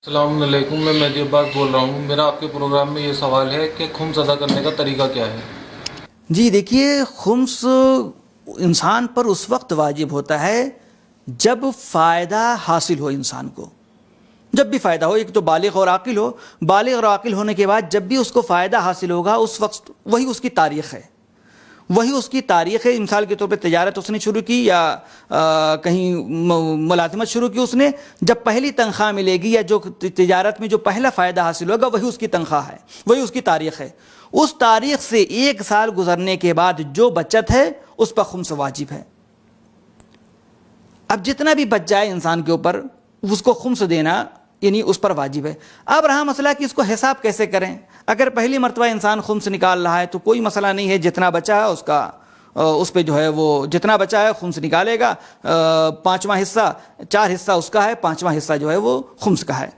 السلام علیکم، میں مہدی عباس بول رہا ہوں۔ میرا آپ کے پروگرام میں یہ سوال ہے کہ خمس ادا کرنے کا طریقہ کیا ہے؟ جی دیکھیے، خمس انسان پر اس وقت واجب ہوتا ہے جب فائدہ حاصل ہو انسان کو، جب بھی فائدہ ہو، ایک تو بالغ اور عاقل ہو، بالغ اور عاقل ہونے کے بعد جب بھی اس کو فائدہ حاصل ہوگا اس وقت وہی اس کی تاریخ ہے، وہی اس کی تاریخ ہے۔ مثال کے طور پہ تجارت اس نے شروع کی یا کہیں ملازمت شروع کی اس نے، جب پہلی تنخواہ ملے گی یا جو تجارت میں جو پہلا فائدہ حاصل ہوگا وہی اس کی تنخواہ ہے، وہی اس کی تاریخ ہے۔ اس تاریخ سے 1 سال گزرنے کے بعد جو بچت ہے اس پر خمس واجب ہے۔ اب جتنا بھی بچ جائے انسان کے اوپر اس کو خمس دینا یعنی اس پر واجب ہے۔ اب رہا مسئلہ کہ اس کو حساب کیسے کریں۔ اگر پہلی مرتبہ انسان خمس نکال رہا ہے تو کوئی مسئلہ نہیں ہے، جتنا بچا ہے اس کا اس پہ جو ہے وہ جتنا بچا ہے خمس نکالے گا، 5واں حصہ، 4 حصہ اس کا ہے، 5واں حصہ جو ہے وہ خمس کا ہے۔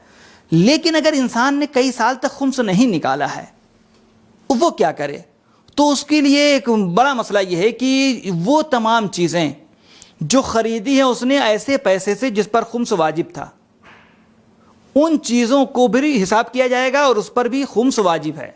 لیکن اگر انسان نے کئی سال تک خمس نہیں نکالا ہے وہ کیا کرے؟ تو اس کے لیے ایک بڑا مسئلہ یہ ہے کہ وہ تمام چیزیں جو خریدی ہیں اس نے ایسے پیسے سے جس پر خمس واجب تھا، ان چیزوں کو بھی حساب کیا جائے گا اور اس پر بھی خمس واجب ہے۔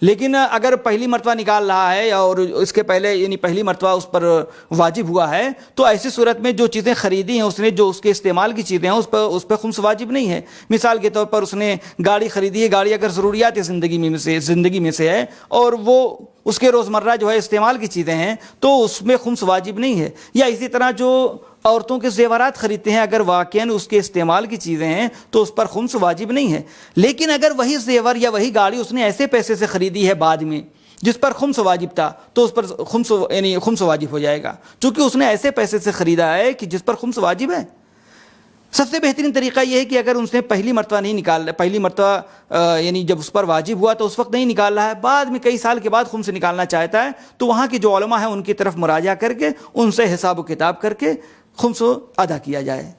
لیکن اگر پہلی مرتبہ نکال رہا ہے اور اس کے پہلے یعنی پہلی مرتبہ اس پر واجب ہوا ہے تو ایسی صورت میں جو چیزیں خریدی ہیں اس نے، جو اس کے استعمال کی چیزیں ہیں اس پہ خمس واجب نہیں ہے۔ مثال کے طور پر اس نے گاڑی خریدی ہے، گاڑی اگر ضروریات زندگی میں سے ہے اور وہ اس کے روزمرہ جو ہے استعمال کی چیزیں ہیں تو اس میں خمس واجب نہیں ہے۔ یا اسی طرح جو عورتوں کے زیورات خریدتے ہیں اگر واقعاً اس کے استعمال کی چیزیں ہیں تو اس پر خمس واجب نہیں ہے۔ لیکن اگر وہی زیور یا وہی گاڑی اس نے ایسے پیسے سے خریدی ہے بعد میں جس پر خمس واجب تھا تو اس پر خمس واجب ہو جائے گا، چونکہ اس نے ایسے پیسے سے خریدا ہے کہ جس پر خمس واجب ہے۔ سب سے بہترین طریقہ یہ ہے کہ اگر اس نے پہلی مرتبہ نہیں نکال، پہلی مرتبہ یعنی جب اس پر واجب ہوا تو اس وقت نہیں نکال رہا ہے، بعد میں کئی سال کے بعد خمس نکالنا چاہتا ہے تو وہاں کے جو علماء ہیں ان کی طرف مراجعہ کر کے ان سے حساب و کتاب کر کے خمس ادا کیا جائے۔